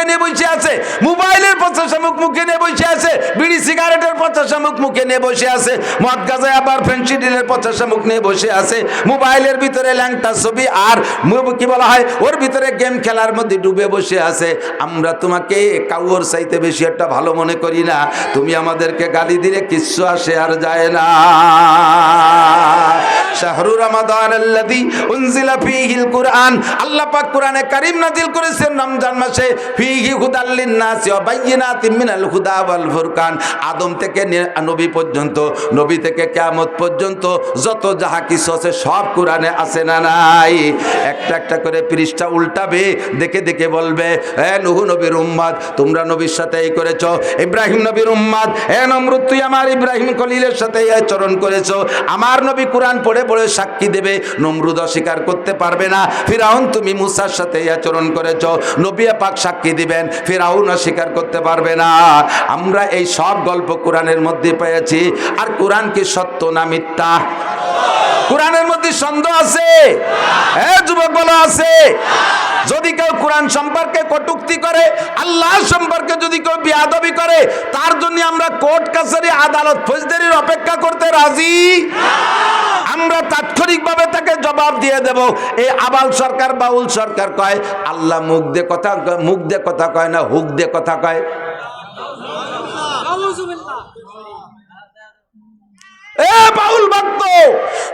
মুখে নিয়ে বসে আছে, মোবাইলের 50 শামুক মুখে নিয়ে বসে আছে, বিড়ি সিগারেটের 50 শামুক মুখে নিয়ে বসে আছে, মদ গাঁজা আবার ফেন্সিডিলের 50 শামুক নিয়ে বসে আছে, মোবাইলের ভিতরে ল্যাংটা ছবি আর কি বলা হয় ওর ভিতরে গেম খেলার মধ্যে ডুবে বসে আছে। আমরা তোমাকে কাউর চাইতে বেশি একটা ভালো মনে করি না, তুমি আমাদেরকে গালি দিলে কিচ্ছু আসে আর যায় না। শাহরু রমাদান আল্লাযী উনজিলা ফীহিল কুরআন, আল্লাহ পাক কোরআনে কারীম নাযিল করেছেন রমজান মাসে। ফীহি হুদাল লিন-নাসি ওয়া বায়্যিনাতিন মিনাল হুদা ওয়াল ফুরকান। আদম থেকে নবী পর্যন্ত, নবী থেকে কিয়ামত পর্যন্ত যত যাহা কিছু আছে সব কোরআনে আছে না নাই? একটা একটা করে পৃষ্ঠা উল্টাবে, দেখে দেখে বলবে, হে নূহ নবীর উম্মত, তোমরা নবীর সাথে এই করেছো। ইব্রাহিম নবীর উম্মত, হে নমরুদ, তুই আমার ইব্রাহিম খলিলের সাথে এই আচরণ করেছো। আমার নবী কোরআন পড়ে পড়ে সাক্ষী দেবে, নমরুদ অস্বীকার করতে পারবে না। ফিরাউন, তুমি মুসার সাথে এই আচরণ করেছো, নবী পাক সাক্ষী দিবেন, ফিরাউন অস্বীকার করতে পারবে না। আমরা এই সব গল্প কোরআনের মধ্যে পেয়েছি। আর কোরআন কি সত্য না মিথ্যা? কোরআনের মধ্যে সন্দেহ আছে? হ্যাঁ যুবক বলো আছে। যদি কেউ কোরআন সম্পর্কে কটূক্তি করে, আল্লাহ সম্পর্কে যদি কেউ বেয়াদবি করে, তার জন্য আমরা কোর্ট কাছারি আদালত ফৌজদারির অপেক্ষা করতে রাজি। আমরা তাৎক্ষণিকভাবে তাকে জবাব দিয়ে দেব। এই আবাল সরকার বাউল সরকার কয় আল্লাহ মুখ দিয়ে কথা কয় না, হুক দিয়ে কথা কয়। এ বাউল ভক্ত,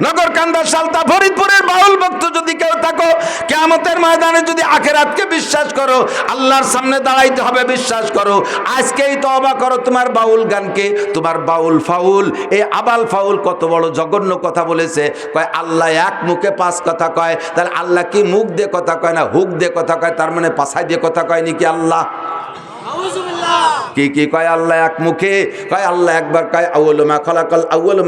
নগরকান্দা সালতা ফরিদপুরের বাউল ভক্ত যদি কেউ থাকো, কিয়ামতের ময়দানে যদি আখিরাতকে বিশ্বাস করো, আল্লাহর সামনে দাঁড়াইতে হবে বিশ্বাস করো, আজকেই তওবা করো তোমার বাউল গানকে, তোমার বাউল ফাউল। এই আবাল ফাউল কত বড় জঘন্য কথা বলেছে। কয় আল্লাহ এক মুখে 5 কথা কয়। তাহলে আল্লাহ কি মুখ দিয়ে কথা কয় না হুক দিয়ে কথা কয়? তার মানে পাছায় দিয়ে কথা কয় নাকি আল্লাহ? কি কি কয় আল্লাহ এক মুখে? কয় আল্লাহ একবার কয় আউয়ালু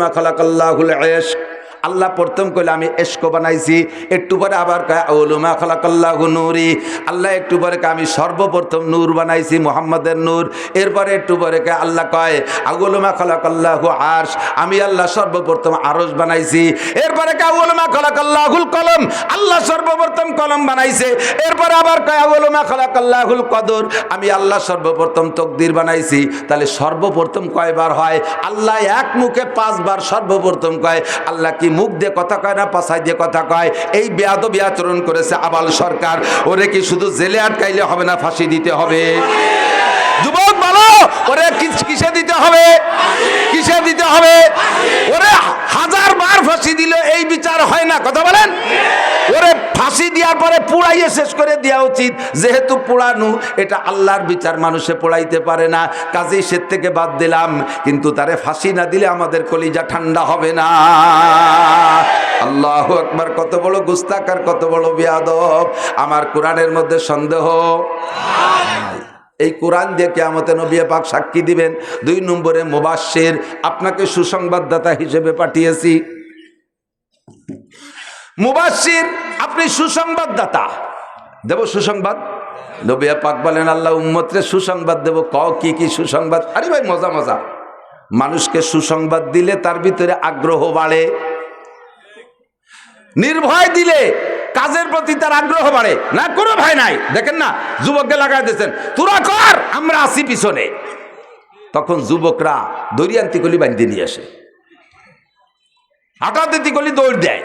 মা খালাকাল্লাহুল ইশক। আল্লাহ প্রথম কইলে আমি ইশক বানাইছি, একটু পরে আবার কয় আউয়ালু মা খালাকাল্লাহু নূরি। আল্লাহ একটু পরে কয় আমি সর্বপ্রথম নূর বানাইছি, মুহাম্মাদের নূর। এরপরে একটু পরে কয় আল্লাহ কয় আউয়ালু মা খালাকাল্লাহু আরশ, আমি আল্লাহ সর্বপ্রথম আরশ বানাইছি। এরপরে কয় আউয়ালু মা খালাকাল্লাহুল কলম, আল্লাহ সর্বপ্রথম কলম বানাইছে। এরপরে আবার কয় আউয়ালু মা খালাকাল্লাহুল কদর, আমি আল্লাহ সর্বপ্রথম তকদির বানাইছি। তাহলে সর্বপ্রথম কয়বার হয়? আল্লাহ এক মুখে 5 বার সর্বপ্রথম কয়। আল্লাহ কি মুখ দিয়ে কথা কয় না পাছায় দিয়ে কথা কয়? এই বেয়াদবি আচরণ করেছে আবাল সরকার। ওরে কি শুধু জেলে আটকাইলে হবে না, ফাঁসি দিতে হবে? যুবক বলো, ওরে কিসে দিতে হবে? কিসে দিতে হবে? ওরে 1000 বার ফাঁসি দিলে এই বিচার হয় না, কথা বলেন? ওরে ফাঁসি দেওয়ার পরে পুড়াইয়ে শেষ করে দেওয়া উচিত। যেহেতু পোড়ানো এটা আল্লাহর বিচার, মানুষে পোড়াইতে পারে না, কাজেই সে থেকে বাদ দিলাম। কিন্তু তারে ফাঁসি না দিলে আমাদের কলিজা ঠান্ডা হবে না। আল্লাহু আকবার। কত বড় গুস্তাখ আর কত বড় বেয়াদব! আমার কোরআনের মধ্যে সন্দেহ। এই কোরআন দিয়ে কিয়ামতে নবী পাক সাক্ষী দিবেন। 2 নম্বরে মুবাশশির, আপনাকে সুসংবাদদাতা হিসেবে পাঠিয়েছি। মুবাশশির, আপনি সুসংবাদদাতা। দেব সুসংবাদ। নবী পাক বলেন আল্লাহ উম্মতরে সুসংবাদ দেব। কও কি কি সুসংবাদ? আরে ভাই মজা মজা। মানুষকে সুসংবাদ দিলে তার ভিতরে আগ্রহ বাড়ে, নির্ভয় দিলে কাজের প্রতি তার আগ্রহ বাড়ে। না কোনো ভয় নাই। দেখেন না, যুবককে লাগাই দিয়েছেন, তোরা কর আমরা আসি পিছনে। তখন যুবকরা দড়িয়ান্তি কলি বাঁধতে নিয়ে আসে, হাঁটা দিতি কলি দৌড় দেয়,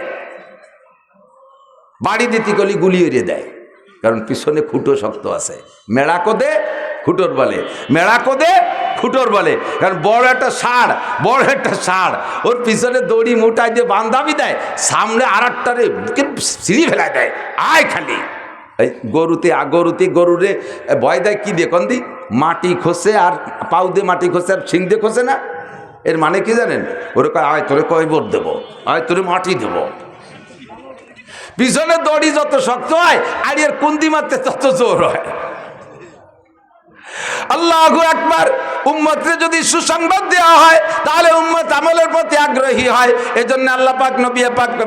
বাড়ি দিতি কলি গুলি এড়িয়ে দেয়। কারণ পিছনে খুঁটো শক্ত আছে। মেড়া কোদে খুঁটোর বলে, মেড়া কোদে খুঁটোর বলে। কারণ বড় একটা ষাঁড় ওর পিছনে দড়ি মোটাই দিয়ে বান্ধাবি দেয়, সামনে আর একটারে সিঁড়ি ফেলায় দেয়, আয় খালি। এই গরুরে ভয় দেয় কি দিয়ে? কন্দি মাটি খসে, আর পাউ দিয়ে মাটি খসে, আর শিং দিয়ে খসে না। এর মানে কি জানেন? ওরে কয় আয় তোরে কয় বোর দেবো, আয় তোরে মাটি দেবো। পিছনে দড়ি যত শক্ত হয় আর এর কুন্দি মারতে তত জোর হয়। আল্লাহু আকবার। উম্মতকে যদি সুসংবাদ দেওয়া হয় তাহলে উম্মত আমলের প্রতি আগ্রহী হয়। এজন্য আল্লাহ পাক নবী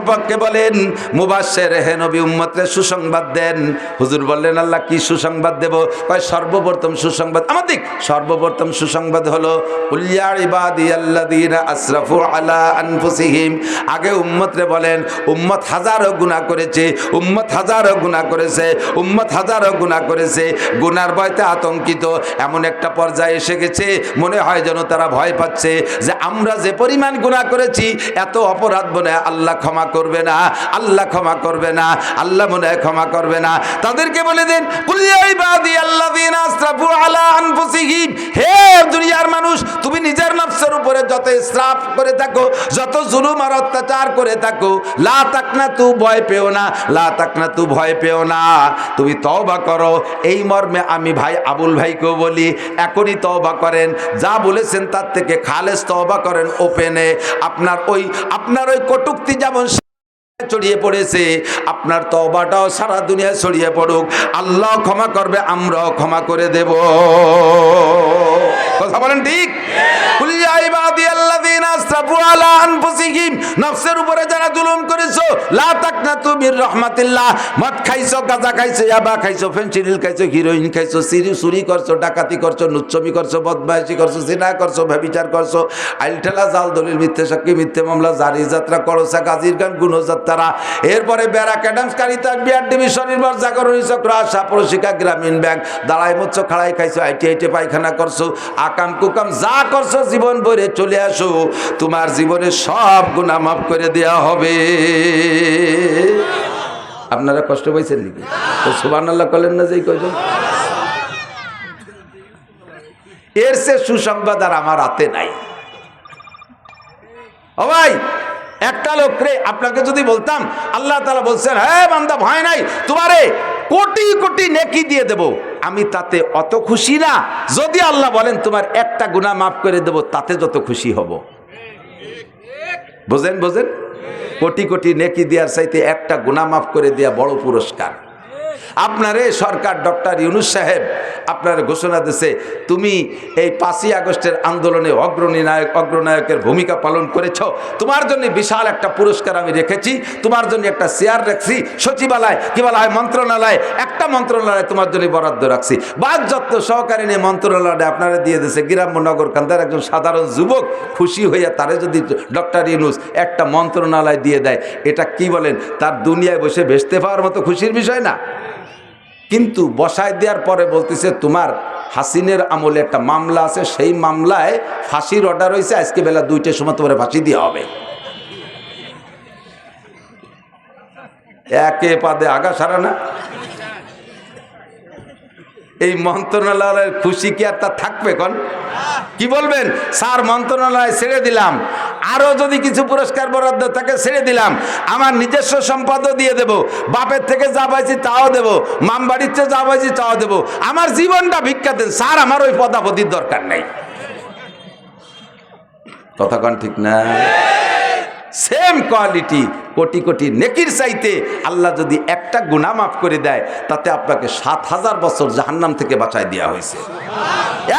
পাককে বলেন মুবাশশির, হে নবী উম্মতকে সুসংবাদ দেন। হুজুর বললেন আল্লাহ কি সুসংবাদ দেব? কয় সর্বপ্রথম সুসংবাদ আমাদের সর্বপ্রথম সুসংবাদ হলো কুল ইয়া ইবাদিয়াল্লাযীনা আসরাফু আলা আনফুসিহিম। আগে উম্মতরে বলেন উম্মত হাজারো গুনাহ করেছে, উম্মত হাজারো গুনাহ করেছে, উম্মত হাজারো গুনাহ করেছে। গুনার ভয়তে আতঙ্কিত এমন একটা পর্যায়ে এসে গেছে, মনে হয় যেন তারা ভয় পাচ্ছে যে আমরা যে পরিমাণ গুনাহ করেছি এত অপরাধ মনে হয় আল্লাহ ক্ষমা করবে না, আল্লাহ ক্ষমা করবে না, আল্লাহ মনে হয় ক্ষমা করবে না। তাদেরকে বলে দেন কুল ইয়া ইবাদিয়াল্লাযীনা আসরাফু আলা আনফুসিহিম, হে দুনিয়ার মানুষ তুমি নিজের নফসের উপরে যত ইসরাফ করে থাকো, যত জুলুম আর অত্যাচার করে থাকো, লা তাকনাতু, ভয় পেও না, লা তাকনাতু, ভয় পেও না, তুমি তওবা করো। এই মর্মে আমি ভাই আবুল ভাইকেও বলি এখনই তওবা করেন, যা বলেছেন তার থেকে খালেস তওবা করেন ওপেনে। আপনার ওই কটূক্তি যেমন ছড়িয়ে পড়েছে, আপনার তওবাটাও সারা দুনিয়ায় ছড়িয়ে পড়ুক, আল্লাহ ক্ষমা করবে, আমরাও ক্ষমা করে দেব। কথা বলেন ঠিক? কুল ইয়া ইবাদিয়াল্লাযীনা আসরাফু আলা আনফুসিহিম, নফসের উপরে যারা জুলুম করেছো, লা তাকনাতু মির রাহমাতিল্লাহ। মদ খাইছো, গাঁজা খাইছো, ইয়াবা খাইছো, ফেনসিডিল খাইছো, হিরোইন খাইছো, চুরি করছো, ডাকাতি করছো, লুচ্ছমি করছো, বদমাইশি করছো, জিনা করছো, ব্যভিচার করছো, আইলঠেলা, জাল দলিল, মিথ্যে সাক্ষী, মিথ্যে মামলা, জারি যাত্রা, করসা, গাজীর গান, গুণযাত্রা, এরপরে ব্যারাক অ্যাডামস, কারিতা, বিআরডিবি, স্বনির্ভর, জাগরণী চক্র, আশা, প্রশিকা, গ্রামীণ ব্যাংক, দাঁড়াই মুচ্ছ, খাড়াই খাইছো, আইটি পায়খানা করছো, আকাম কুকাম যা করছো জীবন ভরে চলে আসো, তোমার জীবনে সব গুনাহ মাফ করে দেওয়া হবে। আপনারা কষ্ট পাইছেন নাকি? তো সুবহানাল্লাহ বলেন না যে কয়জন? এর সে সুসংবাদ আর আমার হাতে নাই। ও ভাই, একটা লোক রে আপনাকে যদি বলতাম আল্লাহ তাআলা বলছেন হ্যাঁ বান্দা ভয় নাই, তোমারে কোটি কোটি নেকি দিয়ে দেব, আমি তাতে অত খুশি না যদি আল্লাহ বলেন তোমার একটা গুনাহ মাফ করে দেব, তাতে যত খুশি হব। বোঝেন? কোটি কোটি নেকি দেওয়ার চাইতে একটা গুনাহ মাফ করে দেয়া বড় পুরস্কার। আপনারে সরকার ডক্টর ইউনূস সাহেব আপনার ঘোষণা দিয়েছে তুমি এই 5ই আগস্টের আন্দোলনে অগ্রনায়কের ভূমিকা পালন করেছ, তোমার জন্য বিশাল একটা পুরস্কার আমি রেখেছি, তোমার জন্য একটা চেয়ার রাখছি সচিবালয়, কি বলা হয় মন্ত্রণালয়, একটা মন্ত্রণালয় তোমার জন্য বরাদ্দ রাখছি, বাদ যত্ন সহকারী নিয়ে মন্ত্রণালয়টা আপনারা দিয়ে দিয়েছে। গ্রাম্য নগর কান্দার একজন সাধারণ যুবক খুশি হইয়া তারে যদি ডক্টর ইউনূস একটা মন্ত্রণালয় দিয়ে দেয়, এটা কি বলেন তার দুনিয়ায় বসে ভেসতে পাওয়ার মতো খুশির বিষয় না? কিন্তু বসায় দেওয়ার পরে বলতেছে তোমার হাসিনের আমলে একটা মামলা আছে, সেই মামলায় ফাঁসির অর্ডার হয়েছে, আজকে বেলা 2টার সময় তোমার ফাঁসি দেওয়া হবে। একে পাদে আগা সারা না? এই মন্ত্রণালয়ের খুশি কি আর তা থাকবে? কোন কি বলবেন স্যার মন্ত্রণালয় ছেড়ে দিলাম, আরো যদি কিছু পুরস্কার বরাদ্দ থাকে ছেড়ে দিলাম, আমার নিজস্ব সম্পদও দিয়ে দেব, বাপের থেকে যা পাইছি তাও দেব, মাম বাড়ির থেকে যা পাইছি তাও দেব, আমার জীবনটা ভিক্ষা দেন স্যার, আমার ওই পদাপতির দরকার নাই। কথা কন ঠিক না? সেম কোয়ালিটি কোটি কোটি নেকির চাইতে আল্লাহ যদি একটা গুনাহ মাফ করে দেয়, তাতে আপনাকে 7000 বছর জাহান্নাম থেকে বাঁচাই দেওয়া হয়েছে।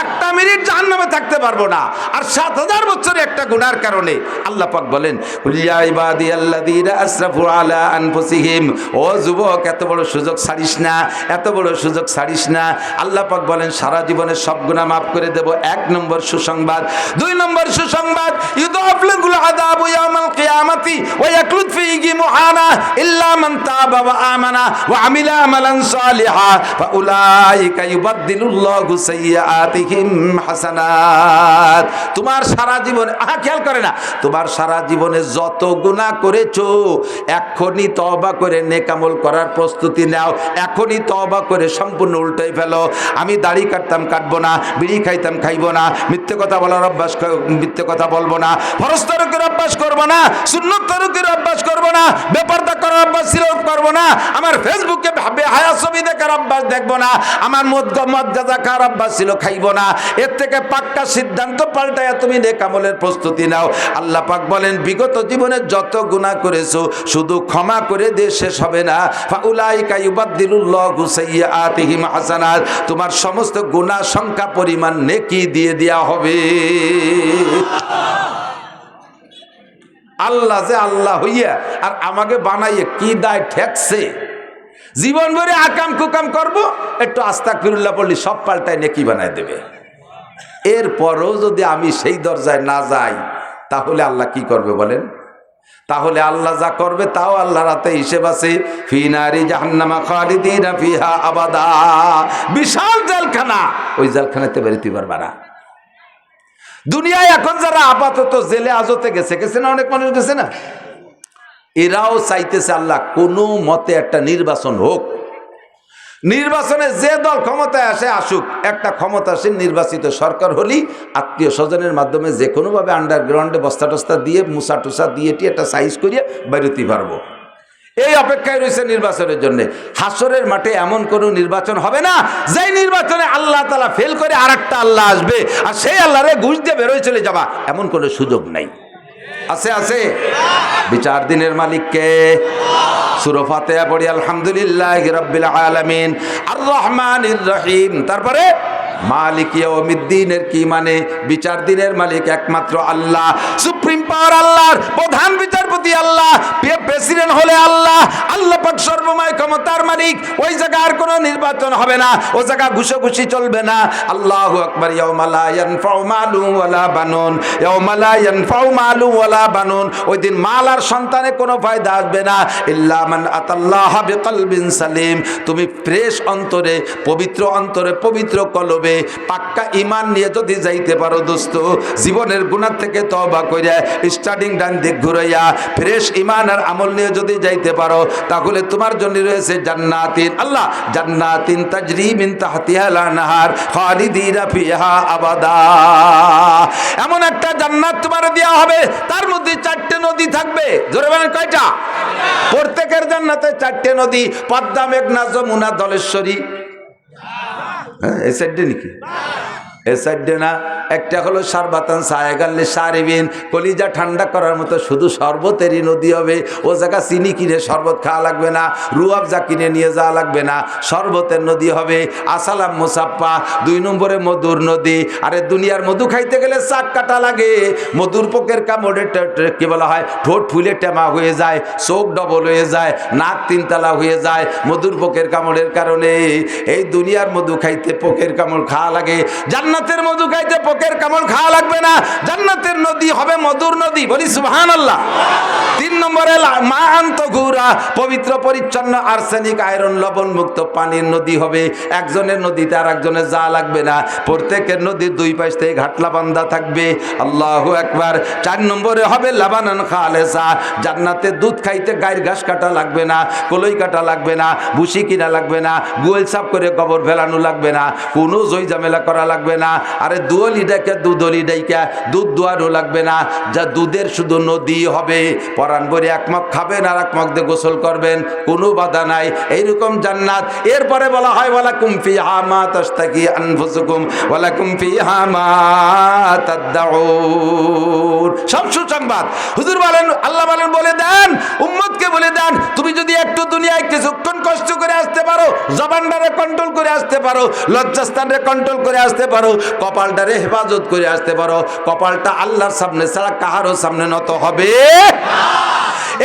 একটা মিনিট জাহান্নামে থাকতে পারবো না, আর 7000 বছর একটা গুনার কারণে। আল্লাহ পাক বলেন কুল ইয়া ইবাদিয়াল্লাযীনা আসরাফু আলা আনফুসিহিম, ও যুবক এত বড় সুযোগ ছাড়িস না, এত বড় সুযোগ ছাড়িস না। আল্লাহ পাক বলেন সারা জীবনের সব গুনাহ মাফ করে দেব। 1 নম্বর সুসংবাদ। 2 নম্বর সুসংবাদ ইউদাফলুল আযাবু ইয়াউমাল কিয়ামাতি ওয়া ইয়াকলুদ ফীহি মুহানা ইল্লা মান তাবা ওয়া আমানা ওয়া আমিলা আমালান সালিহা ফাউলাইকা ইউবাদদিলুল্লাহু সাইয়্যাতিহিম হাসানাত। তোমার সারা জীবনে খেয়াল করে না, তোমার সারা জীবনে যত গুনাহ করেছো এখনই তওবা করে নেক আমল করার প্রস্তুতি নাও, এখনই তওবা করে সম্পূর্ণ উল্টাই ফেলো। আমি দাড়ি কাটতাম কাটবো না, বিড়ি খাইতাম খাইবো না, মিথ্যে কথা বলার অভ্যাস মিথ্যে কথা বলবো না, ফরজ তরকের অভ্যাস করবো না, সুন্নত তরকের অভ্যাস করবো না, বেপরদা করার অভ্যাস ছিল করবো না, আমার ফেসবুকে বেহায়া ছবি দেখার অভ্যাস দেখবো না, আমার মদ গাঁজা খাওয়ার অভ্যাস ছিল খাইবো না। এর থেকে পাক্কা সিদ্ধান্ত পাল্টায়া তুমি নেক আমলের প্রস্তুতি নাও। আল্লাহ পাক বলেন, বিগত জীবনে যত গুনাহ করেছো শুধু ক্ষমা করে দিয়ে শেষ হবে না। ফাউলাইকা ইউবাদদিলুল্লাহু সাইয়্যাতিহিম হাসানাত, তোমার সমস্ত গুনাহ সংখ্যা পরিমাণ নেকি দিয়ে দেয়া হবে। আল্লাহ যে আল্লাহ হইয়া আর আমাকে বানাইয়ে কি দায় ঠেকছে। জীবন ভরে আকাম কুকাম করব, একটু আস্তাগফিরুল্লাহ পড়লি সব পাল্টায় নেকি বানায় দেবে। এরপরও যদি আমি সেই দরজায় না যাই তাহলে আল্লাহ কি করবে বলেন? তাহলে আল্লাহ যা করবে তাও আল্লাহর হাতে হিসেব আছে। ফি নারি জাহান্নামা খালিদিনা ফিহা আবাদা, বিশাল জেলখানা, ওই জেলখানাতে বেরোতে পারবে না। দুনিয়ায় এখন যারা আপাতত জেলে হাজতে গেছে না, অনেক মানুষ গেছে না, এরাও চাইতেছে আল্লাহ কোনো মতে একটা নির্বাচন হোক। নির্বাচনে যে দল ক্ষমতায় আসে আসুক, একটা ক্ষমতাসীন নির্বাচিত সরকার হলেই আত্মীয় স্বজনের মাধ্যমে যে কোনোভাবে আন্ডারগ্রাউন্ডে বস্তা টস্তা দিয়ে মুসা টুসা দিয়ে একটা সাইজ করিয়ে বেরোতে পারবো। এই অপেক্ষায় রয়েছে নির্বাচনের জন্য। হাসরের মাঠে এমন কোনো নির্বাচন হবে না যেই নির্বাচনে আল্লাহ তাআলা ফেল করে আর একটা আল্লাহ আসবে আর সেই আল্লাহরে ঘুষ দিয়ে বেরোয় চলে যাবা, এমন কোনো সুযোগ নাই। আছে আছে বিচার দিনের মালিক কে? সূরা ফাতিহা পড়ি আলহামদুলিল্লাহি রাব্বিল আলামিন আর রহমানির রহিম। তারপরে মালিক ইয়াউমিদ্দিনের কি মানে? বিচার দিনের মালিক একমাত্র আল্লাহ, সুপ্রিম পাওয়ার আল্লাহর, প্রধান বিচারপতি আল্লাহ, প্রেসিডেন্ট হলে আল্লাহ, আল্লাহ পাক সর্বময় ক্ষমতার মালিক। ওই জায়গায় আর কোনো নির্বাচন হবে না, ওই জায়গা ঘুষোঘুষি চলবে না। আল্লাহু আকবার। ইয়াউমা লা ইয়ানফাউ মালুন ওয়ালা বানুন, ইয়াউমা লা ইয়ানফাউ মালুন ওয়ালা বানুন, ওই দিন মাল আর সন্তানে কোনো ফায়দা আসবে না। ইল্লা মান আতাল্লাহ বিকলবিন সালিম, তুমি ফ্রেশ অন্তরে, পবিত্র অন্তরে, পবিত্র কলবে পাক্কা ঈমান নিয়ে যদি যাইতে পারো দোস্ত, জীবনের গুনাহ থেকে তওবা কইরা স্টার্টিং ডান দিক ঘুরাইয়া ফ্রেশ ঈমান আর আমল নিয়ে যদি যাইতে পারো, তাহলে তোমার জন্য রয়েছে জান্নাতিন, আল্লাহ জান্নাতিন তাজরি মিন তাহতিহাল আনহার খালিদিনা ফিহা আবাদা। এমন একটা জান্নাত তোমার দেওয়া হবে, তার মধ্যে 4টে নদী থাকবে। জোরে বলেন কয়টা? প্রত্যেকের জান্নাতে 4টে নদী, পদ্মা, মেঘনা, যমুনা, ধলেশ্বরী। এই সাইডে নাকি? এই সাইডে না। একটা হলো সারবাতান সায়গাল্লে সারিবিন, কলিজা ঠান্ডা করার মতো শুধু শরবতেরই নদী হবে। ও জায়গা চিনি কিনে শরবত খাওয়া লাগবে না, রুয়াবজা কিনে নিয়ে যাওয়া লাগবে না, শরবতের নদী হবে। আসালাম মুসাফা। 2 নম্বরে মধুর নদী। আরে দুনিয়ার মধু খাইতে গেলে চাক কাটা লাগে, মধুর পোকের কামড়ে কি বলা হয়, ঠোঁট ফুলে টেমা হয়ে যায়, চোখ ডবল হয়ে যায়, নাক 3 তালা হয়ে যায় মধুর পোকের কামড়ের কারণে। এই দুনিয়ার মধু খাইতে পোকের কামড় খাওয়া লাগে, জান্নাতের মধু খাইতে পোকের কামড় খাওয়া লাগবে না। জান্নাতের নদী হবে মধুর নদী, বলি সুবহানাল্লাহ। 3 নম্বরে মা আন্তগুরা, পবিত্র পরিচ্ছন্ন আর্সেনিক আয়রন লবণ মুক্ত পানির নদী হবে। একজনের নদীতে আর একজনের যা লাগবে না, প্রত্যেকের নদীর 2 পাশ থেকে ঘাটলা বান্ধা থাকবে। আল্লাহু আকবার। 4 নম্বরে হবে লাবানান খালেসা, জান্নাতে দুধ খাইতে গায়ের ঘাস কাটা লাগবে না, কলই কাটা লাগবে না, ভুসি কিনা লাগবে না, গোয়েল সাফ করে গোবর ফেলানো লাগবে না, কোনো জয় ঝামেলা করা লাগবে না। আরে দুধলি ডাইকা দুধলি ডাইকা দুধ দোয়ারও লাগবে না, যা দুধের শুধু নদী হবে। পরাণ ভরে 1 মগ খাবেন আর 1 মগ দিয়ে গোসল করবেন, কোনো বাধা নাই। এইরকম জান্নাত। এরপরে বলা হয় ওয়ালাকুম ফিহা মা তাশতাকি আনফুসুকুম ওয়ালাকুম ফিহা মা তাদউন। সব সুসংবাদ। হুজুর বলেন, আল্লাহ বলেন, বলে দেন উম্মতকে, বলে দেন তুমি যদি একটু দুনিয়ায় কিছুক্ষণ কষ্ট করে আসতে পারো, জবানটারে কন্ট্রোল করে আসতে পারো, লজ্জাস্থানরে কন্ট্রোল করে আসতে পারো, কপালটারে হেফাজত করে আসতে পারো, কপালটা আল্লাহর সামনে ছাড়া কাহারও সামনে নত হবে না।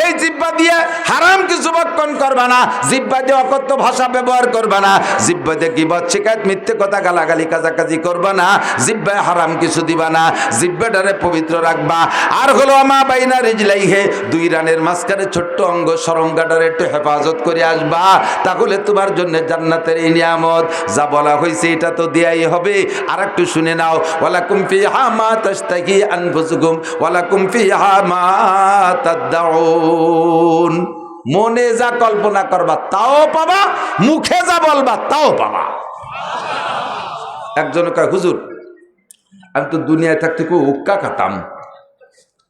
এই জিহ্বা দিয়ে হারাম কিছু বক্ষণ করবা না, জিহ্বা দিয়ে অকথ্য ভাষা ব্যবহার করবা না, জিহ্বা দিয়ে গীবত, শিকায়ত, মিথ্যে কথা, গালাগালি, কাজাকাজি করবা না, জিহ্বায় হারাম কিছু দিবা না, জিহ্বাটারে পবিত্র রাখবা। আর হলো আমা বাইনা রিজলাইহে, 2 রানের মাঝখানে ছোট্ট অঙ্গ সরঙ্গাটারে একটু হেফাজত করে আসবা, তাহলে তোমার জন্য জান্নাতের এই নিয়ামত যা বলা হয়েছে এটা তো দেয়াই হবে। আর একটু শুনে নাও, ওয়ালাকুম ফিহা মা তাশতাকি আনফুসুকুম ওয়ালাকুম ফিহা মা তাদউন। মনে যা কল্পনা করবা তাও পাবা, মুখে যা বলবা তাও পাবা। একজন কয় হুজুর আমি তো দুনিয়ায় থাকতে খুব উক্কা খাতাম।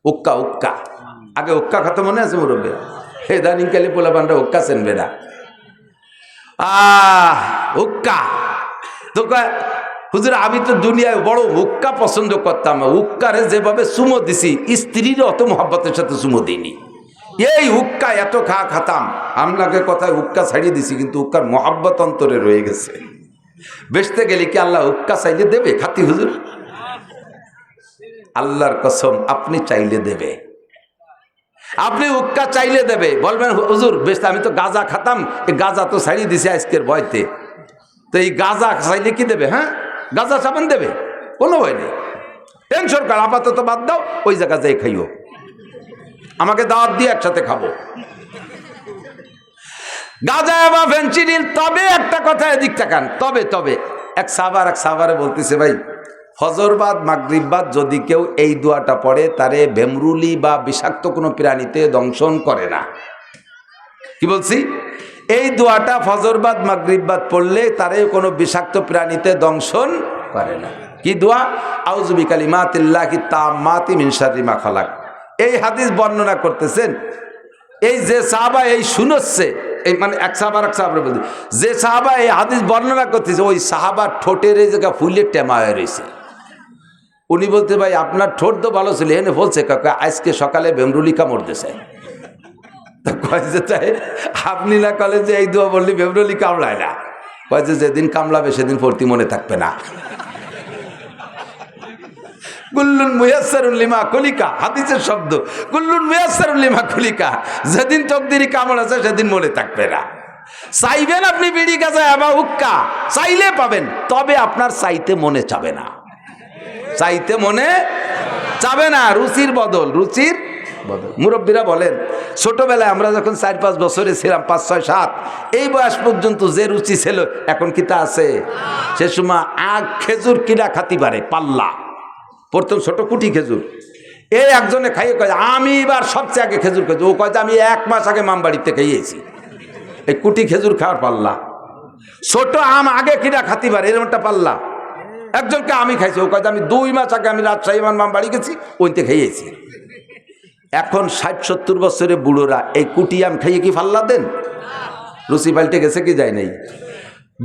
উক্কা উক্কা, আগে উক্কা খাতো মনে আছে মুরব্বী? ইদানিং কালে পোলাপানরা উক্কা চেনবে না। উক্কা তো কয় হুজুর আমি তো দুনিয়ায় বড় হুক্কা পছন্দ করতাম, হুক্কারে যেভাবে চুমো দিছি স্ত্রীর অত মহব্বতের সাথে চুমো দিইনি। এই হুক্কা এত খাতাম, আমলাকে কথায় হুক্কা ছাড়িয়ে দিছি, কিন্তু হুক্কার মহব্বত অন্তরে রয়ে গেছে। বেচতে গেলে কি আল্লাহ হুক্কা চাইলে দেবে খাতি হুজুর? আল্লাহর কসম আপনি চাইলে দেবে, আপনি হুক্কা চাইলে দেবে। বলবেন হুজুর বেচতে আমি তো গাঁজা খাতাম, এই গাঁজা তো ছাড়িয়ে দিছি আজকের ভয়তে, তো এই গাঁজা চাইলে কি দেবে? হ্যাঁ গাঁজা চাবেন দেবে, কোনো ভয় নেই, টেনশন কর, আপাতত বাদ দাও, ওই জায়গা যাই খাইও, আমাকে দাওয়াত দিয়ে একসাথে খাবো গাঁজা বা ফেনচিডিল। তবে একটা কথা এদিক তাকান, তবে এক সাহাবারে বলতেছে ভাই ফজরবাদ মাগরিববাদ যদি কেউ এই দোয়াটা পড়ে তারে ভেমরুলি বা বিষাক্ত কোনো প্রাণীতে দংশন করে না। কি বলছি? এই দোয়াটা ফজরবাদ মাগরিববাদ পড়লে তারে কোনো বিষাক্ত প্রাণীতে দংশন করে না। কি দোয়া? আউযু বিকালিমাতিল্লাহি তাম্মাতি মিন শাররি মা খালাক। এই হাদিস বর্ণনা করতেছেন এই যে সাহাবা এই শুনছে, এই মানে এক সাহাবার বলতে যে সাহাবা এই হাদিস বর্ণনা করতেছে ওই সাহাবার ঠোঁটের এই জায়গা ফুলে টেমা হয়ে রয়েছে। উনি বলতে ভাই আপনার ঠোঁট তো ভালো ছিল, এনে বলছে কাকা আজকে সকালে ভেমরুলি কামড় দিয়েছে। কয় যে তাই আপনি না কলেজে এই দোয়া বললি ভেমরুলি কামড়ায় না, কয় যে যেদিন কামড়াবে সেদিন পড়তি মনে থাকবে না। কুল্লুন মুয়াসসারুন লিমা খুলিকা, হাদিসের শব্দ, কুল্লুন মুয়াসসারুন লিমা খুলিকা, যেদিন তকদিরি কামড় আছে সেদিন মনে থাকবে না। চাইবেন আপনি বিড়ি গাঁজা বা হুক্কা চাইলে পাবেন, তবে আপনার চাইতে মনে চাবে না, চাইতে মনে চাবে না, রুচির বদল মুরব্বীরা বলেন ছোটবেলায় আমরা যখন 4-5 বছরে ছিলাম, 5, 6, 7 এই বয়স পর্যন্ত যে রুচি ছিল এখন কি তা আছে? সে সময় আগ খেজুর কিনা খাতি পারে পাল্লা, প্রথম ছোট কুটি খেজুর, এই একজনে খাইয়ে কয় আমি এবার সবচেয়ে আগে খেজুর খেয়েছি, ও কয় আমি 1 মাস আগে মামবাড়িতে খাইয়েছি। এই কুটি খেজুর খাওয়ার পাল্লা, ছোট আম আগে কিনা খাতি পারে এরকম একটা পাল্লা। একজনকে আমি খাইছি, ও কয় আমি 2 মাস আগে আমি রাজশাহী মামবাড়ি গেছি ওইতে খাইয়েছি। এখন 60-70 বছরের বুড়োরা এই কুটি আম খাইয়ে কি পাল্লা দেন? রুচি পাল্টে গেছে কি যায় নাই?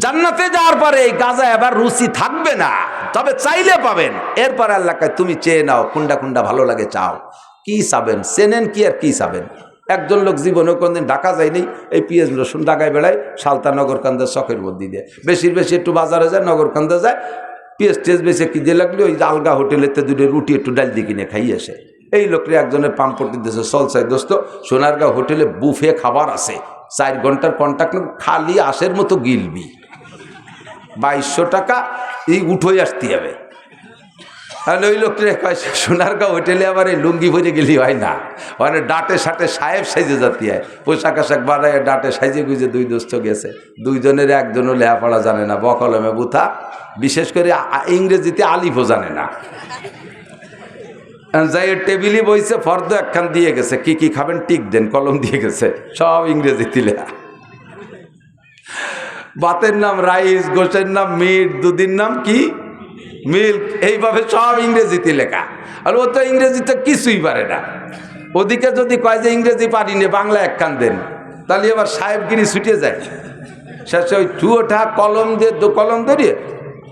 জান্নাতে যাওয়ার পরে এই গাঁজা এবার রুচি থাকবে না, তবে চাইলে পাবেন। এরপর আল্লাহ কয় তুমি চেয়ে নাও, কোনটা ভালো লাগে চাও। কি চাবেন? চেনেন কি আর কি চাবেন? একজন লোক জীবনে কোনদিন ঢাকা যায়নি, এই পিঁয়াজ রসুন ঢাকায় বেড়ায় সালতা নগরকান্দার শখের মধ্যে দিয়ে, বেশি একটু বাজারে যায়, নগরকান্দা যায়, পিঁয়াজ টেজ বেশি কি দিয়ে লাগলে ওই আলগা হোটেলেতে 2 রুটি একটু ডাল দিয়ে কিনে খাইয়ে আসে। এই লোকরে একজনের পাম্পটি দিয়েছে, চলছাই দোস্ত সোনারগাঁও হোটেলে বুফে খাবার আছে, 4 ঘন্টার কন্ট্রাক্ট, খালি আশের মতো গিলবি, 2200 টাকা এই উঠোই আসতে হবে। আর ওই লোকটা কয় সোনারগাঁও হোটেলে আবার এই লুঙ্গি ভরে গেলি হয় না, মানে ডাটে সাটে সাহেব সাইজে জাতি হয়, পোশাক আশাক বানায় ডাটে সাইজে গুজে 2 দোস্ত গেছে, 2 জনের একজনও লেখাপড়া জানে না, বকলমে বুথা, বিশেষ করে ইংরেজিতে আলিফও জানে না। যাই টেবিলে বইছে, ফর্দ একখান দিয়ে গেছে, কি খাবেন টিক দেন, কলম দিয়ে গেছে, সব ইংরেজিতে লেখা, ভাতের নাম রাইস, গোশের নাম মিট, দুধের নাম কি মিল্ক, এইভাবে সব ইংরেজিতে লেখা। আর ও তো ইংরেজিতে কিছুই পারে না। ওদিকে যদি কয় যে ইংরেজি পারি না, বাংলা একখান দেন, তাহলে আবার সাহেবগিরি ছুটে যায়। শেষে ওই ঠুয়োঠা কলম দিয়ে কলম ধরিয়ে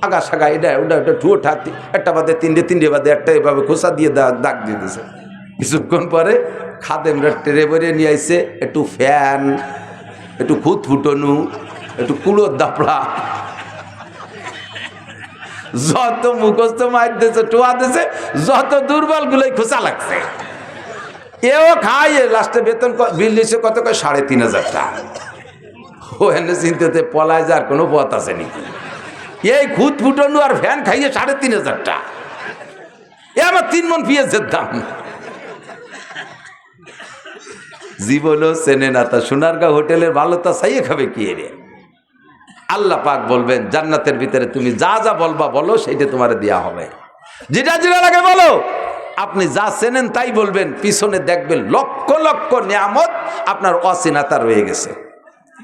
আগা সাগা এটা ওটা ঠুয়োঠা, একটা বাদে 3টে বাদে একটা, এভাবে খোসা দিয়ে দাগ দিয়ে দিয়েছে। কিছুক্ষণ পরে খাদেমরা ট্রে ভরে নিয়ে আসছে, একটু ফ্যান, একটু খুদ ফুটনু, একটু কুলোর দাপড়া, যত মুখস্থ মার দিয়েছে, টোয়া দিয়েছে, যত দুর্বল গুলোই খোঁচা লাগছে। এও খাইয়ে লাস্টে বেতন বিল দিয়েছে কত, কয় 3500 টাকা। ও এনে চিন্তাতে পলায় যার কোনো পথ আছে নাকি? এই খুদ ফুটনু আর ফ্যান খাইয়ে 3500 টাকা, এ আমার 3 মণ পেঁয়াজের দাম। জীবনও চেনে না তা সোনারগাঁও হোটেলের ভালোটা চাইয়ে খাবে কি রে? আল্লাহ পাক বলবেন জান্নাতের ভিতরে তুমি যা যা বলবা বলো, সেইটা তোমার দেয়া হবে, যেটা লাগে বলো। আপনি যা চেনেন তাই বলবেন, পিছনে দেখবেন লক্ষ লক্ষ নিয়ামত আপনার অচেনাতা রয়ে গেছে।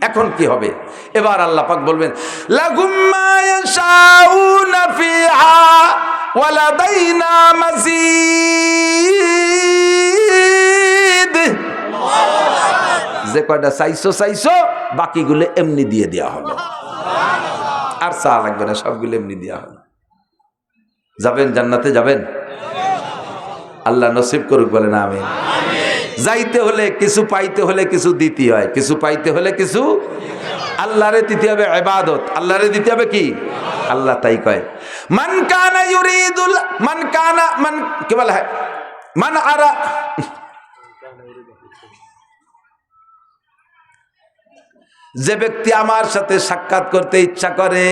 এখন কি হবে? এবার আল্লাহ পাক বলবেন লাহুম মা ইয়াশাউনা ফিহা ওয়া লাদাইনা মাজিদ। যে কয়টা চাইছো বাকিগুলো এমনি দিয়ে দেওয়া হলো, আর চা লাগবে না, সবগুলো এমনি দেওয়া হলো। যাবেন জান্নাতে যাবেন? আল্লাহ নসিব করুক, বলেন আমিন। যাইতে হলে কিছু, পাইতে হলে কিছু দিতে হয়, কিছু পাইতে হলে কিছু আল্লাহরে দিতে হবে ইবাদত। আল্লাহরে দিতে হবে কি? আল্লাহ তাই কয়, মান কানা ইউরিদুল মান কি বলা হয়, মান আরা, যে ব্যক্তি আমার সাথে সাক্ষাৎ করতে ইচ্ছা করে,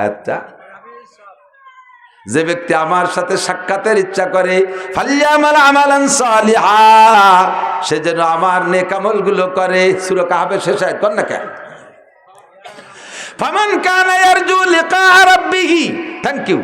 আচ্ছা, যে ব্যক্তি আমার সাথে সাক্ষাতের ইচ্ছা করে, ফালিয়ামাল আমালান সালিহা, সে যেন আমার নেক আমলগুলো করে। সূরা কাহফের শেষ আয়াত কোন না কেন? ফামান কানা ইয়ারজু লিকা রাব্বিহি, থ্যাংক ইউ।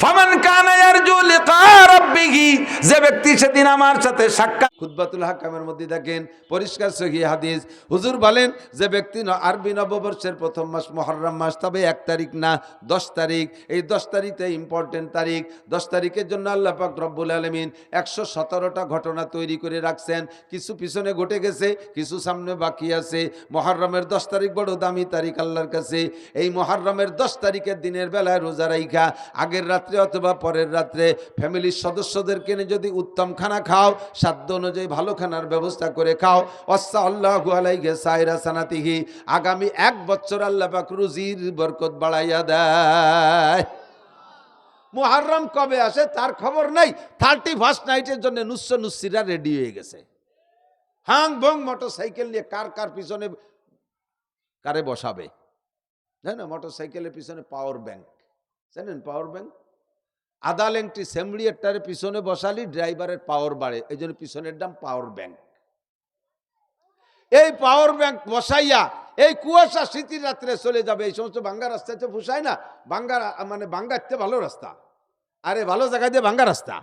ফামান কানা ইয়ারজু লিকা রাব্বিহি, যে ব্যক্তি সেদিন আমার সাথে সাক্ষাৎ, খুতবাতুল হাকামের মধ্যে দেখেন পরিষ্কার সহিহ হাদিস, হুজুর বলেন যে ব্যক্তি আরবি নববর্ষের প্রথম মাস মুহররম মাস, তবে 1 তারিখ না 10 তারিখ, এই 10 তারিখটা ইম্পর্টেন্ট তারিখ। 10 তারিখের জন্য আল্লাহ পাক রব্বুল আলামিন 117টা ঘটনা তৈরি করে রাখছেন। কিছু পিছনে ঘটে গেছে, কিছু সামনে বাকি আছে। মুহররমের 10 তারিখ বড় দামি তারিখ আল্লাহর কাছে। এই মুহররমের 10 তারিখের দিনের বেলায় রোজা রাইখা আগের রাত্রে অথবা পরের রাত্রে ফ্যামিলির সদস্যদেরকে নিয়ে যদি উত্তম খানা খাও, সাধ্য অনুযায়ী ভালো খানার ব্যবস্থা করে খাও, আল্লাহু আলাইহি সাইরা সানাতিহি, আগামী 1 বছর আল্লাহ পাক রুজির বরকত বাড়াইয়া দেয়। মুহররম কবে আসে তার খবর নাই, 31st নাইটের জন্য নুসরা রেডি হয়ে গেছে। হাং বং মোটরসাইকেল নিয়ে কার পিছনে কারে বসাবে, জানেন? মোটরসাইকেলের পিছনে পাওয়ার ব্যাংক, জানেন পাওয়ার ব্যাংক? আদা লেংটি সেমলিয়ারটারে পিছনে বসালি ড্রাইভারের পাওয়ার বাড়ে, এই জন্য পিছনের নাম পাওয়ার ব্যাংক। এই পাওয়ার ব্যাংক বসাইয়া এই কুয়াশা শীতের রাত্রে চলে যাবে। এই সমস্ত ভাঙ্গা রাস্তাতে ফুসায় না, ভাঙ্গা মানে ভাঙ্গাতে ভালো রাস্তা, আরে ভালো জায়গা দিয়ে ভাঙ্গা রাস্তা,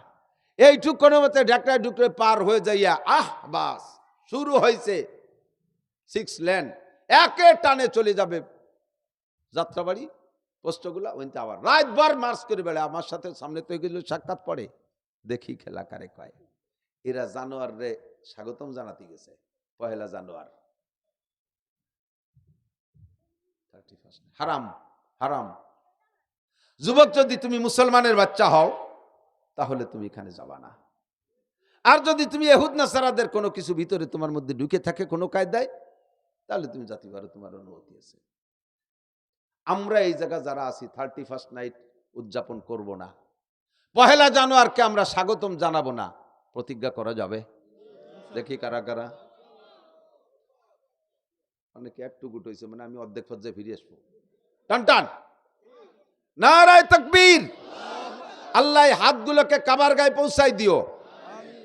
এইটুক কোনো মতে ডাকটায় ঢুকলে পার হয়ে যাইয়া বাস শুরু হয়েছে 6 লেন, একে টানে চলে যাবে যাত্রাবাড়ি পোস্টগুলা। ওইতে আবার রাতভর মার্চ করে বেড়ে আমার সাথে সামনে তো এগুলো সাক্ষাৎ পড়ে, দেখি খেলা কারে কয়। এরা জানোয়ার রে স্বাগতম জানাতে গেছে 1 জানুয়ারি। হারাম হারাম। যুবক, যদি তুমি মুসলমানের বাচ্চা হও তাহলে তুমি এখানে যাবা না। আর যদি তুমি ইহুদ নাসারাদের কোনো কিছু ভিতরে তোমার মধ্যে ঢুকে থাকে কোনো কায়দায়, তাহলে তুমি যেতে পারো, তোমার অনুমতি আছে। আমরা এই জায়গা যারা আছি 31st নাইট উদযাপন করব না, 1 জানুয়ারিকে আমরা স্বাগতম জানাবো না, প্রতিজ্ঞা করা যাবে? দেখি কারা কারা। অনেকে একটু গুট হয়েছে, মানে আমি অর্ধেক পর্যায়ে ফিরে আসবো। টান টান নারায়ে তাকবীর। আল্লাহ হাতগুলোকে কাবার গায়ে পৌঁছাই দিও,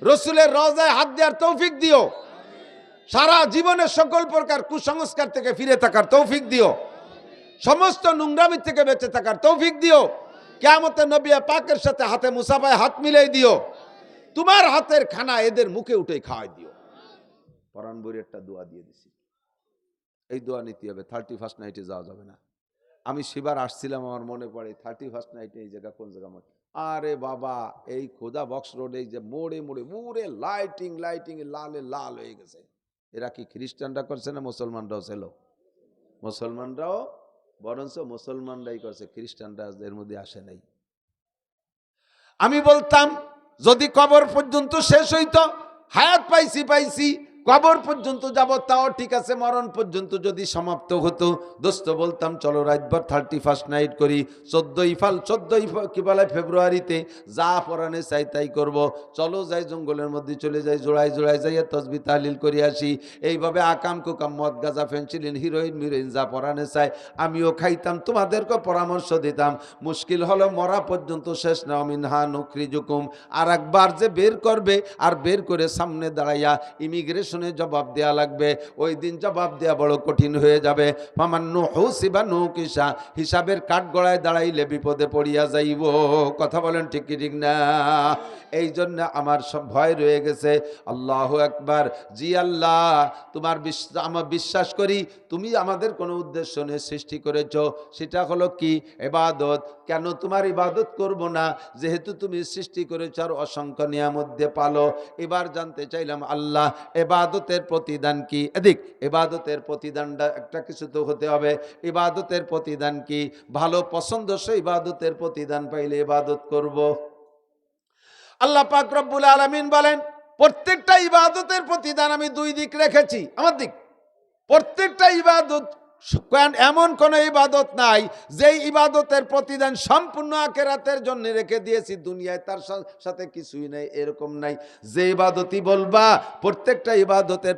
রসুলের রওজায় হাত দেওয়ার তৌফিক দিও, সারা জীবনের সকল প্রকার কুসংস্কার থেকে ফিরে থাকার তৌফিক দিও, সমস্ত নোংরামি থেকে বেঁচে থাকার তৌফিক দিও। কিয়ামতে নবী পাকের সাথে হাতে মুসাফায় হাত মিলাই দিও, তোমার হাতের খানা এদের মুখে উঠে খাওয়াই দিও। পরান বইয়ের একটা দোয়া দিয়ে দিছি, এই দোয়া নিতে হবে। 31st নাইটে যাওয়া যাবে না। আমি সেবার আসছিলাম, আমার মনে পড়ে 31st নাইটে এই জায়গা কোন জায়গা, আরে বাবা এই খোদা বক্স রোড, এই যে মোড়ে মোড়ে মোড়ে লাইটিং লালে লাল হয়ে গেছে। এরা কি খ্রিস্টানরা করছে না মুসলমানরাও ছিল? মুসলমানরাও, বরঞ্চ মুসলমানরাই করছে, খ্রিস্টানরা এর মধ্যে আসে নাই। আমি বলতাম যদি কবর পর্যন্ত শেষ হইতো, হায়াত পাইছি কবর পর্যন্ত যাব তাও ঠিক আছে, মরণ পর্যন্ত যদি সমাপ্ত হতো, দোস্ত বলতাম চলো রাতভর 31st নাইট করি। 14 কি বলে ফেব্রুয়ারিতে যা পরাণে চাই তাই করব। চলো যাই জঙ্গলের মধ্যে চলে যাই, জোড়ায় যাইয়া তসবিহ তাহলিল করে আসি। এইভাবে আকাম কুকাম মদ গাঁজা ফেন্সিলিন হিরোইন মিরোইন যা পরাণে চাই আমিও খাইতাম, তোমাদেরকে পরামর্শ দিতাম। মুশকিল হলো মরা পর্যন্ত শেষ না, মিনহা নুখরিজুকুম। আর একবার যে বের করবে, আর বের করে সামনে দাঁড়াইয়া ইমিগ্রেশন জবাব দেয়া লাগবে। ওই দিন জবাব দেয়া বড় কঠিন হয়ে যাবে। হিসাবের কাঠ গড়ায় দাঁড়াইলে বিপদে পড়িয়া যাইব। কথা বলেন ঠিক কি ঠিক না? এই জন্য আমার সব ভয় রয়ে গেছে। আল্লাহু আকবার। জি আল্লাহ, তোমার আমরা বিশ্বাস করি তুমি আমাদের কোনো উদ্দেশ্য নিয়ে সৃষ্টি করেছ, সেটা হলো কি? ইবাদত। কেন তোমার ইবাদত করব না, যেহেতু তুমি সৃষ্টি করেছ আর অসংখ্য নিয়ামত দিয়ে পালো। এবার জানতে চাইলাম আল্লাহ ইবাদতের প্রতিদান কি? এদিক ইবাদতের প্রতিদানটা একটা কিছু তো হতে হবে। ইবাদতের প্রতিদান কি? ভালো পছন্দসই ইবাদতের প্রতিদান পাইলে ইবাদত করব। আল্লাহ পাক রব্বুল আলামিন বলেন, প্রত্যেকটা ইবাদতের প্রতিদান আমি দুই দিক রেখেছি। আমার দিক প্রত্যেকটা ইবাদত, এমন কোন ইবাদত নাই যে ইবাদতের প্রতিদান সম্পূর্ণ আখিরাতের জন্য রেখে দিয়েছি, দুনিয়ায় তার সাথে কিছুই নাই, এরকম নাই। যে ইবাদতই বলবা প্রত্যেকটা ইবাদতের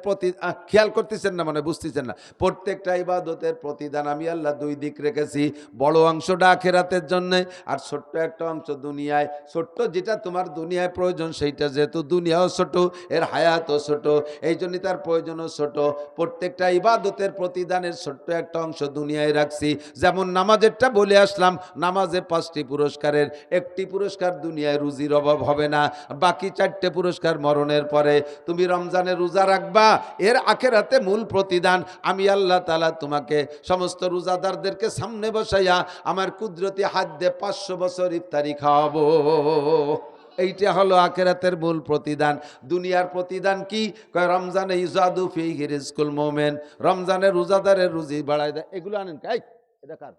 খেয়াল করতেছেন না, মানে বুঝতেছেন না, প্রত্যেকটা ইবাদতের প্রতিদান আমি আল্লাহ দুই দিক রেখেছি। বড় অংশটা আখিরাতের জন্য, আর ছোট্ট একটা অংশ দুনিয়ায়। ছোট্ট যেটা তোমার দুনিয়ায় প্রয়োজন সেইটা, যেহেতু দুনিয়াও ছোট, এর হায়াতও ছোট, এই জন্যই তার প্রয়োজনও ছোট। প্রত্যেকটা ইবাদতের প্রতিদানের ছোট্ট একটা অংশ দুনিয়ায় রাখছি। যেমন নামাজেরটা বলে আসলাম, নামাজে 5টি পুরস্কারের একটি পুরস্কার দুনিয়ায় রুজির অভাব হবে না, বাকি 4টে পুরস্কার মরণের পরে। তুমি রমজানে রোজা রাখবা, এর আখিরাতে মূল প্রতিদান আমি আল্লাহ তাআলা তোমাকে সমস্ত রোজাদারদেরকে সামনে বসাইয়া আমার কুদরতি হাত দিয়ে 500 বছর ইফতারি খাওয়াবো। এইটা হলো আখিরাতের মূল প্রতিদান। দুনিয়ার প্রতিদান কি? রমজানে ইজাদু ফিহি রিজকুল মুমিন, রমজানে রোজাদারের রুজি বাড়ায় দেয়। এগুলো আনেন কাই, এটা কার?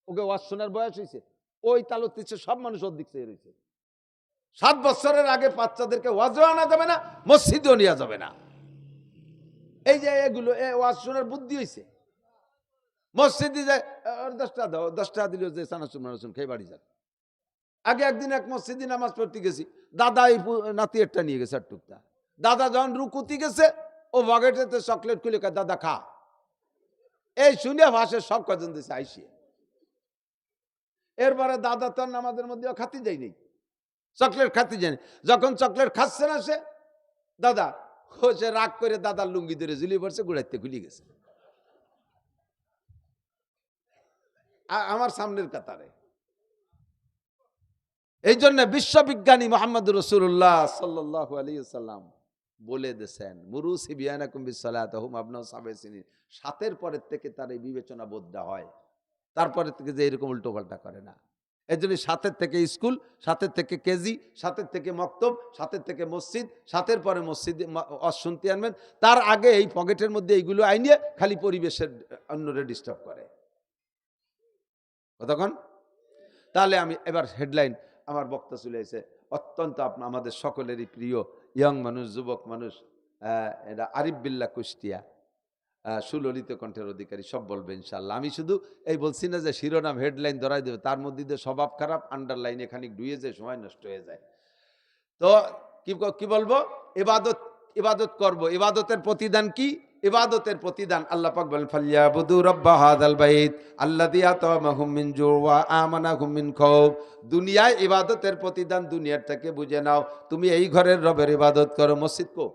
ওকে ওয়াজ শোনার বয়স হয়েছে, ওই তালত দিচ্ছে, সব মানুষ ওর দিক চেয়ে রয়েছে। 7 বছরের আগে বাচ্চাদেরকে ওয়াজও আনা যাবে না, মসজিদেও নেওয়া যাবে না। এই যে এগুলো ওয়াজ শোনার বুদ্ধি হয়েছে। মসজিদে যায় 10 টাকা দাও, 10 টাকা দিলেও যে চানাচুর মানাচুর খেয়ে বাড়ি যান। আগে একদিন এক মসজিদে নামাজ পড়তে গেছি, দাদা এই নাতি একটা নিয়ে গেছে আর টুকটা। দাদা যখন রুকুতি গেছে, ও বাগেটেতে চকলেট খুলে দাদা খা। এই শুনে ভাসে সব কজন দিয়েছে আইসিয়ে। এরপরে দাদা তো নামাজের মধ্যে খাতি যায়নি, চকলেট খাতি যায়নি। যখন চকলেট খাচ্ছে না সে, দাদা সে রাগ করে দাদার লুঙ্গি ধরে ঝুলিয়ে পড়ছে, গুড়াইতে খুলে গেছে আমার সামনের কাতারে। এই জন্য বিশ্ববিজ্ঞানী মুহাম্মদুর রাসূলুল্লাহ সাল্লাল্লাহু আলাইহি ওয়াসাল্লাম বলে দিয়েছেন, মুরু সিবিয়ানাকুম বিসসালাতিহুম আবনাউ 7 সিনিন। 7-এর পরের থেকে তার এই বিবেচনা বোধটা হয়, তারপরের থেকে যে এরকম উল্টো পাল্টা করে না। এই জন্য 7-এর থেকে স্কুল, 7-এর থেকে কেজি, 7-এর থেকে মক্তব, 7-এর থেকে মসজিদ, 7-এর পরে মসজিদে শুনতে আনবেন। তার আগে এই পকেটের মধ্যে এইগুলো আইনিয়ে খালি পরিবেশের অন্যরে ডিস্টার্ব করে। কতক্ষণ? তাহলে আমি এবার হেডলাইন, আমার বক্তা চলে এসে অত্যন্ত আমাদের সকলেরই প্রিয় ইয়ং মানুষ, যুবক মানুষ, এটা আরিফ বিল্লাহ কুষ্টিয়া, সুললিত কণ্ঠের অধিকারী, সব বলবে ইনশাল্লাহ। আমি শুধু এই বলছি না যে শিরোনাম হেডলাইন ধরাই দেবে, তার মধ্যে দিয়ে স্বভাব খারাপ, আন্ডারলাইনে খানিক ডুয়ে যায়, সময় নষ্ট হয়ে যায়। তো কি বলবো? ইবাদত করব। ইবাদতের প্রতিদান কি? ইবাদতের প্রতিদান আল্লাহ পাক বলেন, ফালিয়াবুদু রাব্বা হাযাল বাইত আল্লাযী আতামাহুম মিন জু ওয়া আমানাহুম মিন খাউফ। দুনিয়ায় ইবাদতের প্রতিদান, দুনিয়াটাকে বুঝে নাও। তুমি এই ঘরের রবের ইবাদত করো। মসজিদ কো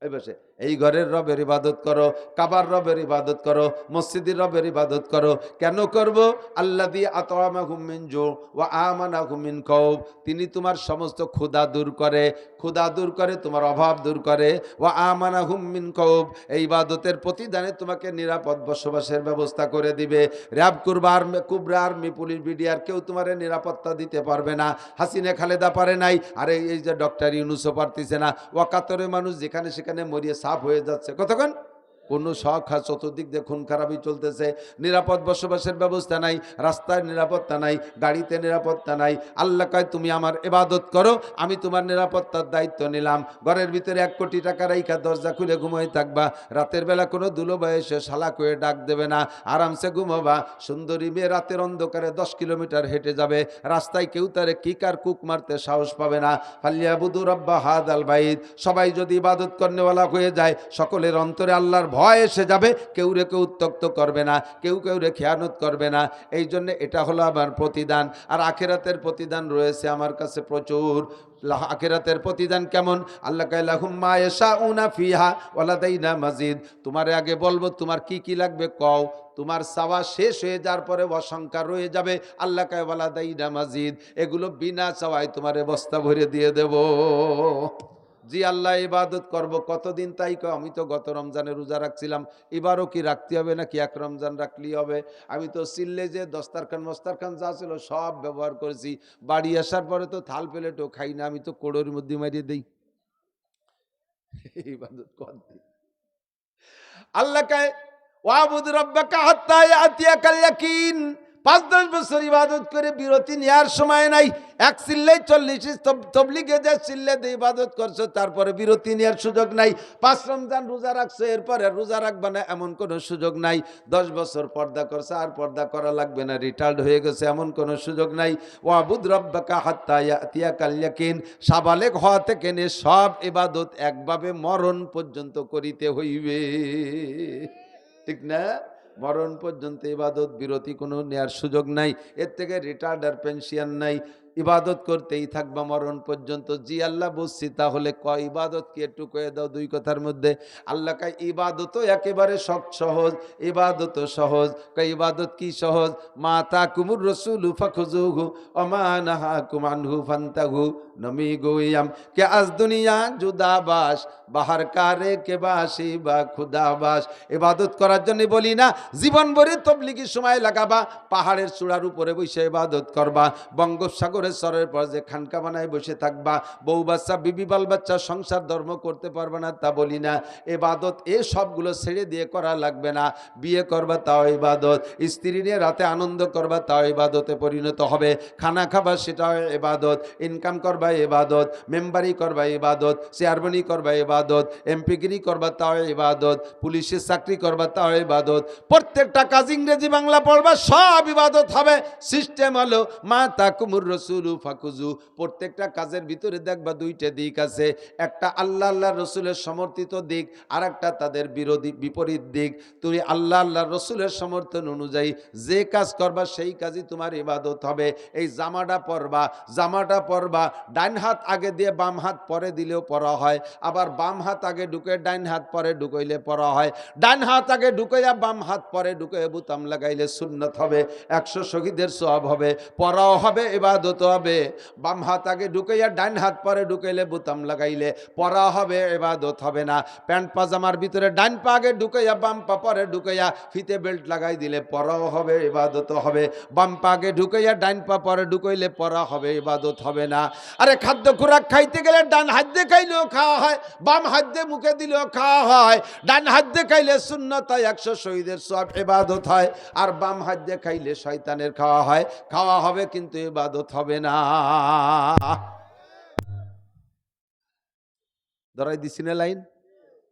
এই বসে, এই ঘরের রবের ইবাদত করো, কাবার রবের ইবাদত করো, মসজিদের রবের ইবাদত করো। কেন করব? আল্লাযী আতামাহুম মিন জু ওয়া আমানাহুম মিন খাউফ। তিনি তোমার সমস্ত ক্ষুধা দূর করে, ক্ষুধা দূর করে, তোমার অভাব দূর করে। ওয়া আমানাহুম মিন খাউফ, এই ইবাদতের প্রতিদানে তোমাকে নিরাপদ বসবাসের ব্যবস্থা করে দিবে। র‍্যাব, কুবরা আর্মি, পুলিশ, বিডিআর কেউ তোমার নিরাপত্তা দিতে পারবে না। হাসিনা খালেদা পারে নাই, আরে এই যে ডক্টর ইউনূসও পারতেছে না। ওয়াকাতরে মানুষ যেখানে সেখানে মরিয়ে সাফ হয়ে যাচ্ছে। কতক্ষণ? কোনো শখ, চতুর্দিক দিয়ে খুন খারাপই চলতেছে। নিরাপদ বসবাসের ব্যবস্থা নাই, রাস্তায় নিরাপত্তা নাই, গাড়িতে নিরাপত্তা নাই। আল্লাহ কয়, তুমি আমার ইবাদত করো, আমি তোমার নিরাপত্তার দায়িত্ব নিলাম। ঘরের ভিতরে 1 কোটি টাকা রাইখা দরজা খুলে ঘুমাই থাকবা। রাতের বেলা কোনো দুলোবা এসে শালা কয়ে ডাক দেবে না, আরামসে ঘুমাবা। সুন্দরী মেয়ে রাতের অন্ধকারে 10 কিলোমিটার হেঁটে যাবে, রাস্তায় কেউ তারে কিকার কুক মারতে সাহস পাবে না। ফালিয়াবুদু রাব্বা হাযাল বাইত। সবাই যদি ইবাদত করনেওয়ালা হয়ে যায়, সকলের অন্তরে আল্লাহর ভয় এসে যাবে, কেউ রে কেউ উত্ত্যক্ত করবে না, কেউ রে খেয়ানত করবে না। এই জন্য এটা হলো আমার প্রতিদান। আর আখিরাতের প্রতিদান রয়েছে আমার কাছে প্রচুর। আখিরাতের প্রতিদান কেমন? আল্লাহ কয়, লাহুম মা ইয়াশাউনা ফিহা ওয়া লাদাইনা মাজিদ। তোমারে আগে বলবো তোমার কি কি লাগবে কও, তোমার চাওয়া শেষ হয়ে যাওয়ার পরে অসংখ্য রয়ে যাবে। আল্লাহ কয়, ওয়া লাদাইনা মাজিদ, এগুলো বিনা চাওয়ায় তোমারে বস্তা ভরে দিয়ে দেব। জি আল্লাহ ইবাদত করব কতদিন, তাই কয় আমি তো গত রমজানে রোজা রাখছিলাম, এবারও কি রাখতে হবে নাকি এক রমজান রাখলেই হবে? আমি তো সিল্লে যে দস্তারখান মস্তারখান যা ছিল সব ব্যবহার করেছি, বাড়ি আসার পরে তো থাল প্লেটও খাই না, আমি তো কোড়োর মধ্যে মারিয়ে দিই। ইবাদত করতে আল্লাহ কায় ওয়াবুদ রাব্বাকা হাত্তা ইয়াতিয়াকাল ইয়াকিন। ৫-১০ বছর ইবাদত করে বিরতি নেওয়ার সময় নাই। এক চিল্লাই ৪০ তবলিগে যে চিল্লে দিয়ে ইবাদত করছো, তারপরে বিরতি নেওয়ার সুযোগ নাই। ৫ রমজান রোজা রাখছো, এরপরে রোজা রাখবে না এমন কোনো সুযোগ নাই। ১০ বছর পর্দা করছে, আর পর্দা করা লাগবে না, রিটায়ার্ড হয়ে গেছে, এমন কোনো সুযোগ নাই। ওয়াবুদ রাব্বাকা হাত্তা ইয়াতিয়াকাল ইয়াকিন। সাবালেগ হওয়া থেকে নিয়ে সব ইবাদত একভাবে মরণ পর্যন্ত করিতে হইবে, ঠিক না? মরণ পর্যন্ত ইবাদত, বিরতি কোনো নেয়ার সুযোগ নাই। এর থেকে রিটায়ার্ড আর পেনশন নাই, ইবাদত করতেই থাকবা মরণ পর্যন্ত। জি আল্লাহ বুঝছি, তাহলে কয় ইবাদত কি একটু কয়ে দাও দুই কথার মধ্যে। আল্লাহ কয় ইবাদতও একেবারে সহজ, ইবাদতও সহজ। কয় ইবাদত কি সহজ? মা তাকুমুর রাসূলু ফাখুযুহু ওয়া মা নাহাকুম আনহু ফান্তাহু। নমি গোয়াম কে আজ দুনিয়া জুদাবাস, বাহার কারে কে বাসি বা খুদাবাস। ইবাদত করার জন্য বলি না জীবন ভরে তবলিগি সময় লাগাবা, পাহাড়ের চূড়ার উপরে বসে ইবাদত করবা, বঙ্গোপসাগরের সরের পর যে খানকা বানায় বসে থাকবা, বউ বাচ্চা বিবি বাল বাচ্চা সংসার ধর্ম করতে পারবে না তা বলি না। ইবাদত এ সবগুলো ছেড়ে দিয়ে করা লাগবে না। বিয়ে করবা তাও ইবাদত, স্ত্রী নিয়ে রাতে আনন্দ করবা তাও ইবাদতে পরিণত হবে, খানা খাবা সেটাও ইবাদত, ইনকাম করবা ইবাদত, মেম্বারি করবা ইবাদত, চেয়ারম্যানি করবা ইবাদত, এমপিগিরি করবা তাও ইবাদত, পুলিশের চাকরি করবা তাও ইবাদত, প্রত্যেকটা কাজ ইংরেজি বাংলা পড়বা সব ইবাদত হবে। সিস্টেম হলো মা তাকুমুর রাসূলু ফাকুযু। প্রত্যেকটা কাজের ভিতরে দেখবা দুইটা দিক আছে, একটা আল্লাহ আল্লাহর রাসূলের সমর্থিত দিক, আর একটা তাদের বিরোধী বিপরীত দিক। তুমি আল্লাহ আল্লাহর রাসূলের সমর্থন অনুযায়ী যে কাজ করবা সেই কাজই তোমার ইবাদত হবে। এই জামাটা পরবা, ডান হাত আগে দিয়ে বাম হাত পরে দিলেও পরা হয়, আবার বাম হাত আগে ঢুকে ডান হাত পরে ঢুকাইলে পরা হয়, ডান হাত আগে ঢুকাইয়া বাম হাত পরে ঢুকাইয়া বুতাম লাগাইলে সুন্নত হবে, ১০০ শহীদের সওয়াব হবে, পরাও হবে ইবাদত হবে। বাম হাত আগে ঢুকাইয়া ডান হাত পরে ঢুকাইলে বুতাম লাগাইলে পরা হবে, ইবাদত হবে না। প্যান্ট পাজামার ভিতরে ডান পা আগে ঢুকাইয়া বাম পা পরে ঢুকাইয়া ফিতে বেল্ট লাগাই দিলে পরাও হবে, ইবাদত হবে। বাম পা আগে ঢুকাইয়া ডান পা পরে ঢুকাইলে পরা হবে, ইবাদত হবে না। আরে খাদ্য খোরাক খাইতে গেলে ডান হাত দিয়ে খাইলেও খাওয়া হয়, বাম হাত দিয়ে মুখে দিলেও খাওয়া হয়। ডান হাত দিয়ে খাইলে সুন্নত হয়, ১০০ শহীদের সওয়াব, ইবাদত হয়। আর বাম হাত দিয়ে খাইলে শয়তানের খাওয়া হয়, খাওয়া হবে কিন্তু ইবাদত হবে না। ধরাই দিছি না লাইন?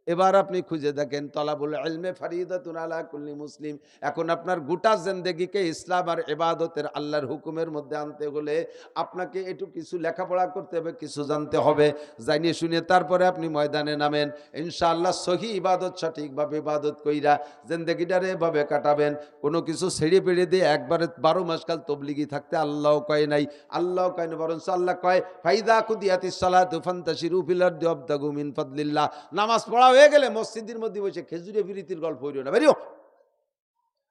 এবার আপনি খুঁজে দেখেন তলাবুল ইলমে ফরিদাতুন আলা কুল্লি মুসলিম। এখন আপনার গোটা জিন্দেগিকে ইসলাম আর ইবাদতের আল্লাহর হুকুমের মধ্যে আনতে হলে আপনাকে একটু কিছু লেখাপড়া করতে হবে, কিছু জানতে হবে, জানিয়ে শুনে তারপরে আপনি ময়দানে নামেন। ইনশাআল্লাহ সহি ইবাদত সঠিকভাবে ইবাদত কইরা জিন্দেগিটারে এভাবে কাটাবেন। কোনো কিছু ছেড়ে পেড়ে দিয়ে একবারে ১২ মাস কাল তবলিগি থাকতে আল্লাহ কয় নাই, আল্লাহ কয় না, বরং আল্লাহ কয় ফাইদা কুদিয়াতিস সালাতু ফান্তাশিরু ফিল আরদি ওয়াবতাগু মিন ফাদলিল্লাহ। নামাজ পড়া হয়ে গেলে মসজিদের মধ্যে বসে খেজুরে বিরিতির গল্প হইল না, বেরিও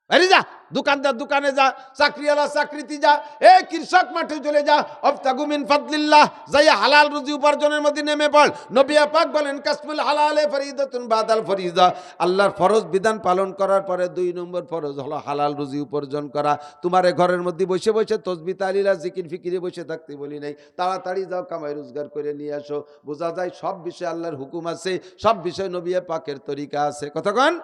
বেরি যা, দোকানদার দোকানে যা, চাকরিওয়ালা চাকরিতে যা, এ কৃষক মাঠে চলে যা, ওয়াবতাগু মিন ফাদলিল্লাহ, যাইয়া হালাল রুজি উপার্জনের মধ্যে নেমে পড়। নবী পাক বলেন কাসবুল হালালে ফরিদাতুন বাদাল ফরিদা। আল্লাহর ফরজ বিধান পালন করার পরে ২ নম্বর ফরজ হলো হালাল রুজি উপার্জন করা। তোমার ঘরের মধ্যে বসে বসে তসবিহ তাহলিল জিকির ফিকিরে বসে থাকতে বলি নাই, তাড়াতাড়ি যাও কামাই রোজগার করে নিয়ে আসো। বোঝা যায় সব বিষয়ে আল্লাহর হুকুম আছে, সব বিষয়ে নবী পাকের তরিকা আছে। কথা কন?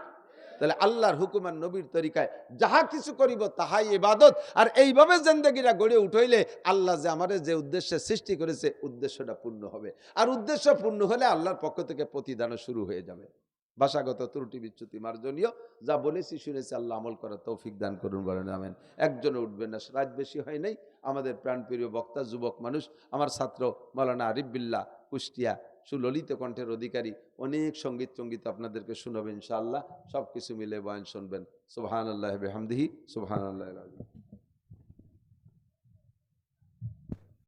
তাহলে আল্লাহর হুকুম আর নবীর তরিকায় যাহা কিছু করিব তাহাই ইবাদত। আর এইভাবে জিন্দেগিটা গড়ে উঠাইলে আল্লাহ যে আমাদের যে উদ্দেশ্যে সৃষ্টি করেছে উদ্দেশ্যটা পূর্ণ হবে। আর উদ্দেশ্য পূর্ণ হলে আল্লাহর পক্ষ থেকে প্রতিদানও শুরু হয়ে যাবে। ভাষাগত ত্রুটি বিচ্যুতি মার্জনীয়, যা বলেছি শুনেছি, আল্লাহ আমল করার তৌফিক দান করুন, বলেন আমেন। একজনে উঠবেন না, রাত বেশি হয় নাই। আমাদের প্রাণপ্রিয় বক্তা যুবক মানুষ, আমার ছাত্র মাওলানা আরিফ বিল্লাহ কুষ্টিয়া, সুললিত কণ্ঠের অধিকারী, অনেক সঙ্গীত আপনাদেরকে শুনাবেন ইনশাআল্লাহ। সব কিছু মিলে বয়ান শুনবেন। সুবহানাল্লাহি বিহামদিহি, সুবহানাল্লাহিল আযীম।